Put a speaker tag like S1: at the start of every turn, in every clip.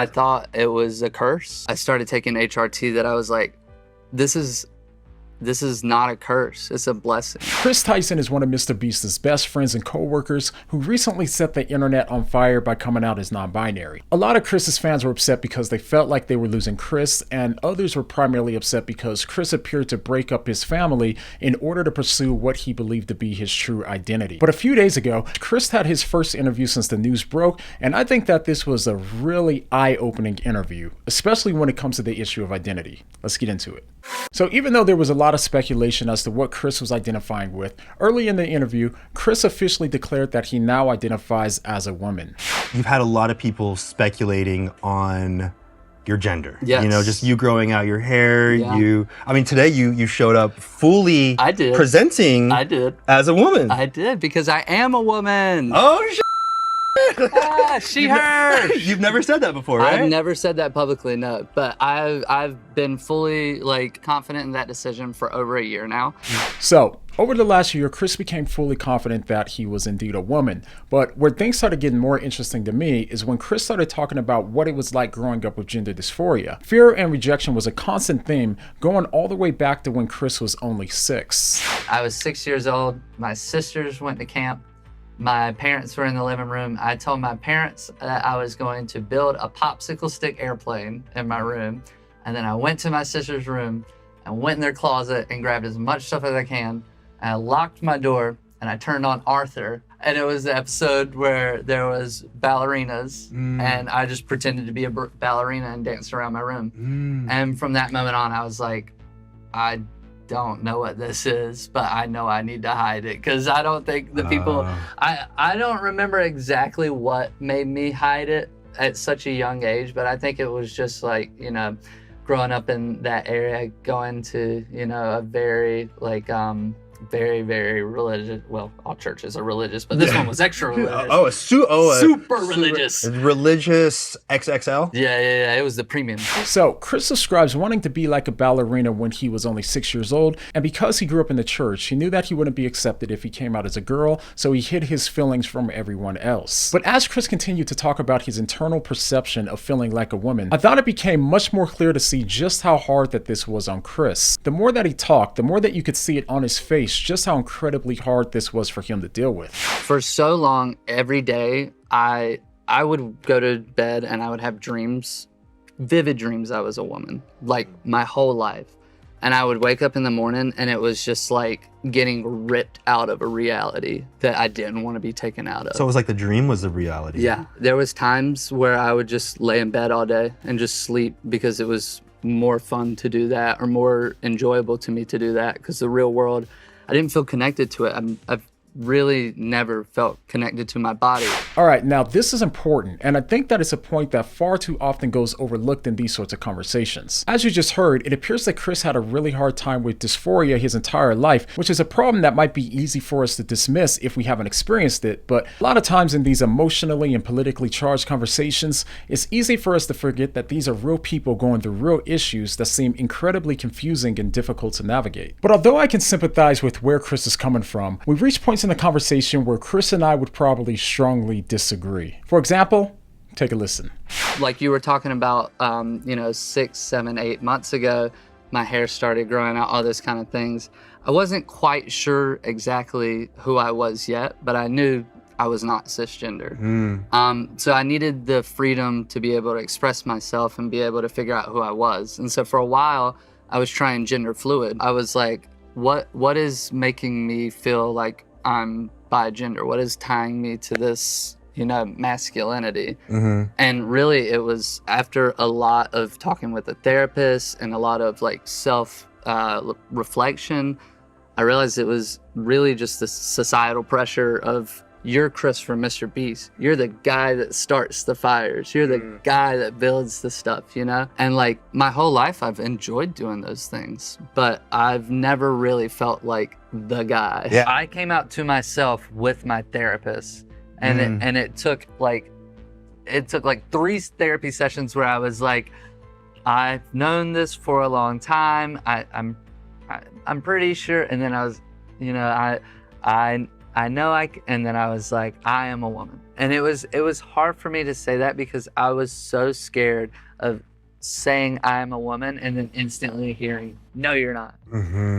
S1: I thought it was a curse. I started taking HRT that I was like, this is not a curse, it's a blessing.
S2: Kris Tyson is one of Mr. Beast's best friends and co-workers who recently set the internet on fire by coming out as non-binary. A lot of Kris's fans were upset because they felt like they were losing Kris, and others were primarily upset because Kris appeared to break up his family in order to pursue what he believed to be his true identity. But a few days ago, Kris had his first interview since the news broke, and I think that this was a really eye-opening interview, especially when it comes to the issue of identity. Let's get into it. So even though there was a lot of speculation as to what Kris was identifying with, early in the interview, Kris officially declared that he now identifies as a woman.
S3: You've had a lot of people speculating on your gender.
S1: Yes.
S3: You know, just you growing out your hair.
S1: Yeah.
S3: I mean, today you showed up fully presenting as a woman.
S1: I did, because I am a woman.
S3: Oh, shit.
S1: She, her.
S3: You've never said that before, right?
S1: I've never said that publicly, no. But I've been fully confident in that decision for over a year now.
S2: So over the last year, Kris became fully confident that he was indeed a woman. But where things started getting more interesting to me is when Kris started talking about what it was like growing up with gender dysphoria. Fear and rejection was a constant theme, going all the way back to when Kris was only 6.
S1: I was 6 years old. My sisters went to camp. My parents were in the living room. I told my parents that I was going to build a popsicle stick airplane in my room. And then I went to my sister's room and went in their closet and grabbed as much stuff as I can. And I locked my door and I turned on Arthur. And it was the episode where there was ballerinas and I just pretended to be a ballerina and danced around my room. And from that moment on, I was like, I don't know what this is, but I know I need to hide it, because I don't think the people, I don't remember exactly what made me hide it at such a young age, but I think it was just like, you know, growing up in that area, going to, you know, a very very, very religious, well, all churches are religious, but this one was extra religious. Super religious.
S3: Religious XXL?
S1: Yeah, it was the premium.
S2: So Kris describes wanting to be like a ballerina when he was only 6 years old, and because he grew up in the church, he knew that he wouldn't be accepted if he came out as a girl, so he hid his feelings from everyone else. But as Kris continued to talk about his internal perception of feeling like a woman, I thought it became much more clear to see just how hard that this was on Kris. The more that he talked, the more that you could see it on his face, just how incredibly hard this was for him to deal with.
S1: For so long, every day, I would go to bed and I would have dreams, vivid dreams I was a woman, like my whole life. And I would wake up in the morning and it was just like getting ripped out of a reality that I didn't want to be taken out of.
S3: So it was like the dream was the reality.
S1: Yeah, there was times where I would just lay in bed all day and just sleep because it was more fun to do that, or more enjoyable to me to do that, because the real world, I didn't feel connected to it. I've really never felt connected to my body.
S2: All right, now this is important, and I think that it's a point that far too often goes overlooked in these sorts of conversations. As you just heard, it appears that Kris had a really hard time with dysphoria his entire life, which is a problem that might be easy for us to dismiss if we haven't experienced it, but a lot of times in these emotionally and politically charged conversations, it's easy for us to forget that these are real people going through real issues that seem incredibly confusing and difficult to navigate. But although I can sympathize with where Kris is coming from, we've reached points in the conversation where Kris and I would probably strongly disagree. For example, take a listen.
S1: Like you were talking about, 6, 7, 8 months ago, my hair started growing out, all those kind of things. I wasn't quite sure exactly who I was yet, but I knew I was not cisgender. So I needed the freedom to be able to express myself and be able to figure out who I was. And so for a while, I was trying gender fluid. I was like, what is making me feel like I'm bi-gender? What is tying me to this, masculinity? And really, it was after a lot of talking with a therapist and a lot of self reflection, I realized it was really just the societal pressure of, you're Kris from Mr. Beast. You're the guy that starts the fires. You're the guy that builds the stuff, And my whole life, I've enjoyed doing those things, but I've never really felt like the guy. Yeah. I came out to myself with my therapist, and it took 3 therapy sessions where I was like, I've known this for a long time. I'm pretty sure. And then I was, I know and then I was like, I am a woman. And it was hard for me to say that because I was so scared of saying I am a woman and then instantly hearing, no, you're not.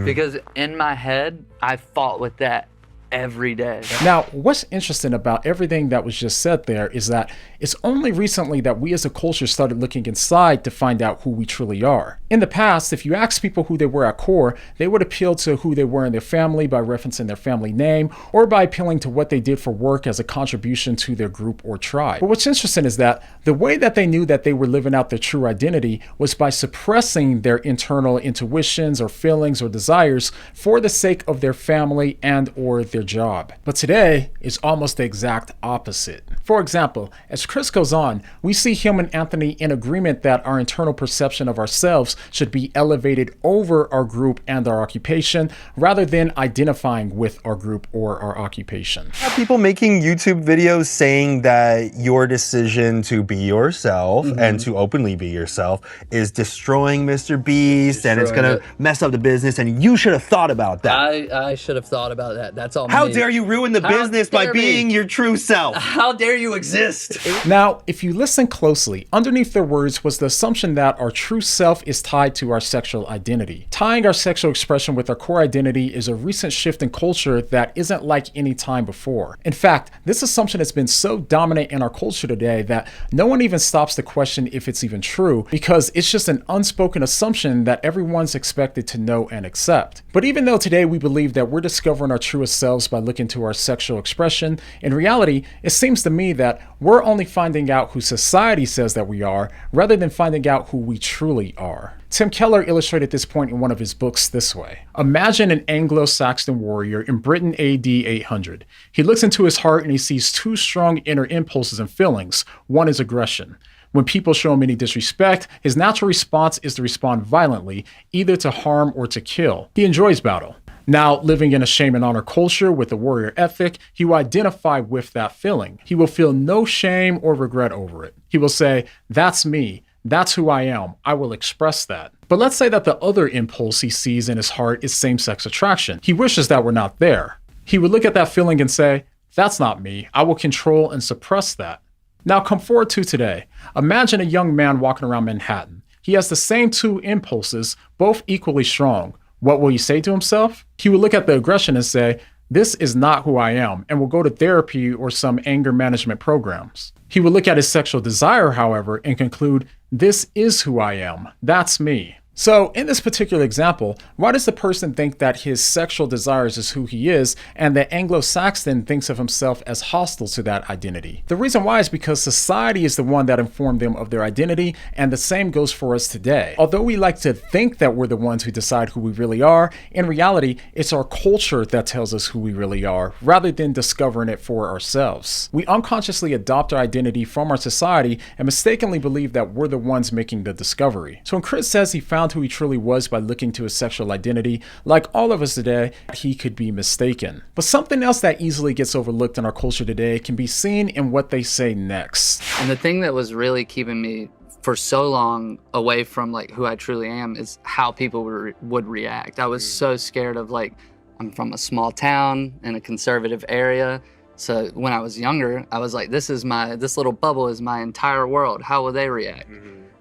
S1: Because in my head, I fought with that every day.
S2: Now, what's interesting about everything that was just said there is that it's only recently that we as a culture started looking inside to find out who we truly are. In the past, if you asked people who they were at core, they would appeal to who they were in their family by referencing their family name or by appealing to what they did for work as a contribution to their group or tribe. But what's interesting is that the way that they knew that they were living out their true identity was by suppressing their internal intuitions or feelings or desires for the sake of their family and or their job. But today is almost the exact opposite. For example, as Kris goes on, we see him and Anthony in agreement that our internal perception of ourselves should be elevated over our group and our occupation rather than identifying with our group or our occupation.
S3: People making YouTube videos saying that your decision to be yourself and to openly be yourself is destroying Mr. Beast and it's gonna mess up the business and you should have thought about that.
S1: I should have thought about that. That's all.
S3: How dare you ruin the business by being your true self?
S1: How dare you exist?
S2: Now, if you listen closely, underneath their words was the assumption that our true self is tied to our sexual identity. Tying our sexual expression with our core identity is a recent shift in culture that isn't like any time before. In fact, this assumption has been so dominant in our culture today that no one even stops to question if it's even true because it's just an unspoken assumption that everyone's expected to know and accept. But even though today we believe that we're discovering our truest selves by looking to our sexual expression, in reality, it seems to me that we're only finding out who society says that we are rather than finding out who we truly are. Tim Keller illustrated this point in one of his books this way. Imagine an Anglo-Saxon warrior in Britain AD 800. He looks into his heart and he sees two strong inner impulses and feelings. One is aggression. When people show him any disrespect, his natural response is to respond violently, either to harm or to kill. He enjoys battle. Now, living in a shame and honor culture with a warrior ethic, he will identify with that feeling. He will feel no shame or regret over it. He will say, that's me. That's who I am. I will express that. But let's say that the other impulse he sees in his heart is same-sex attraction. He wishes that were not there. He would look at that feeling and say, that's not me. I will control and suppress that. Now come forward to today. Imagine a young man walking around Manhattan. He has the same two impulses, both equally strong. What will he say to himself? He will look at the aggression and say, this is not who I am, and will go to therapy or some anger management programs. He will look at his sexual desire, however, and conclude, this is who I am. That's me. So in this particular example, why does the person think that his sexual desires is who he is and the Anglo-Saxon thinks of himself as hostile to that identity? The reason why is because society is the one that informed them of their identity, and the same goes for us today. Although we like to think that we're the ones who decide who we really are, in reality, it's our culture that tells us who we really are, rather than discovering it for ourselves. We unconsciously adopt our identity from our society and mistakenly believe that we're the ones making the discovery. So when Kris says he found who he truly was by looking to his sexual identity, like all of us today, he could be mistaken. But something else that easily gets overlooked in our culture today can be seen in what they say next.
S1: And the thing that was really keeping me for so long away from like who I truly am is how people would react. I was so scared of like, I'm from a small town in a conservative area. So when I was younger, I was like, this little bubble is my entire world. How will they react?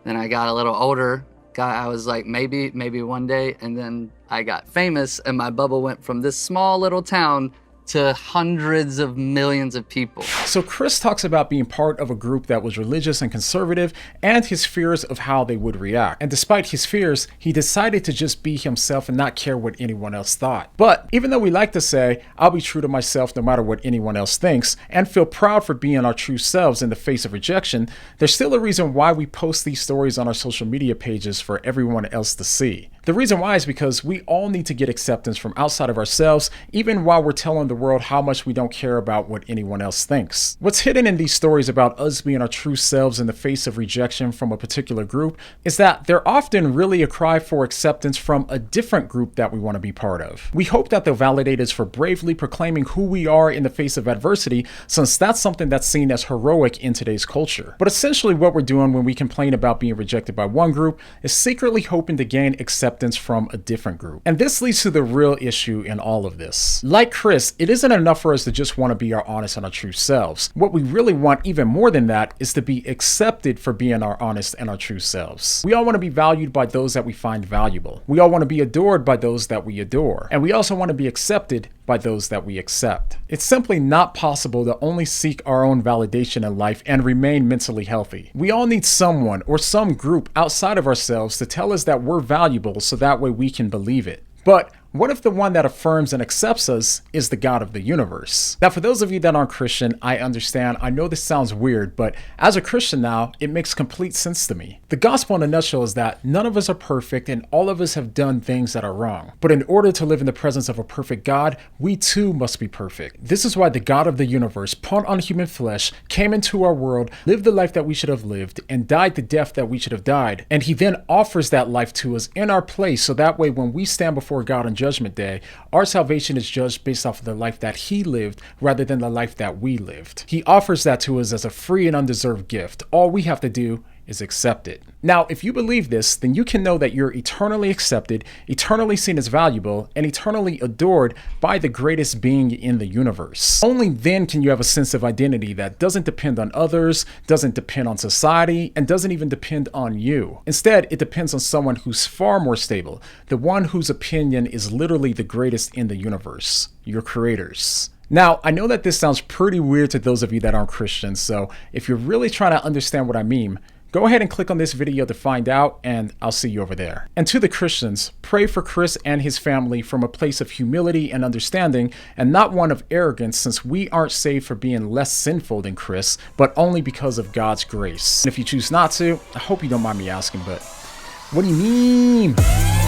S1: Then I got a little older. I was like, maybe one day, and then I got famous and my bubble went from this small little town to hundreds of millions of people.
S2: So Kris talks about being part of a group that was religious and conservative and his fears of how they would react. And despite his fears, he decided to just be himself and not care what anyone else thought. But even though we like to say, I'll be true to myself no matter what anyone else thinks, and feel proud for being our true selves in the face of rejection, there's still a reason why we post these stories on our social media pages for everyone else to see. The reason why is because we all need to get acceptance from outside of ourselves, even while we're telling the world how much we don't care about what anyone else thinks. What's hidden in these stories about us being our true selves in the face of rejection from a particular group is that they're often really a cry for acceptance from a different group that we want to be part of. We hope that they'll validate us for bravely proclaiming who we are in the face of adversity, since that's something that's seen as heroic in today's culture. But essentially what we're doing when we complain about being rejected by one group is secretly hoping to gain acceptance acceptance from a different group. And this leads to the real issue in all of this. Like Kris, it isn't enough for us to just want to be our honest and our true selves. What we really want, even more than that, is to be accepted for being our honest and our true selves. We all want to be valued by those that we find valuable. We all want to be adored by those that we adore. And we also want to be accepted by those that we accept. It's simply not possible to only seek our own validation in life and remain mentally healthy. We all need someone or some group outside of ourselves to tell us that we're valuable so that way we can believe it. But what if the one that affirms and accepts us is the God of the universe? Now, for those of you that aren't Christian, I understand. I know this sounds weird, but as a Christian now, it makes complete sense to me. The gospel in a nutshell is that none of us are perfect and all of us have done things that are wrong. But in order to live in the presence of a perfect God, we too must be perfect. This is why the God of the universe put on human flesh, came into our world, lived the life that we should have lived, and died the death that we should have died. And he then offers that life to us in our place, so that way when we stand before God on Judgment Day, our salvation is judged based off of the life that he lived rather than the life that we lived. He offers that to us as a free and undeserved gift. All we have to do is accept it. Now, if you believe this, then you can know that you're eternally accepted, eternally seen as valuable, and eternally adored by the greatest being in the universe. Only then can you have a sense of identity that doesn't depend on others, doesn't depend on society, and doesn't even depend on you. Instead, it depends on someone who's far more stable, the one whose opinion is literally the greatest in the universe, your creators. Now, I know that this sounds pretty weird to those of you that aren't Christians, so if you're really trying to understand what I mean, go ahead and click on this video to find out, and I'll see you over there. And to the Christians, pray for Kris and his family from a place of humility and understanding, and not one of arrogance, since we aren't saved for being less sinful than Kris, but only because of God's grace. And if you choose not to, I hope you don't mind me asking, but what do you mean?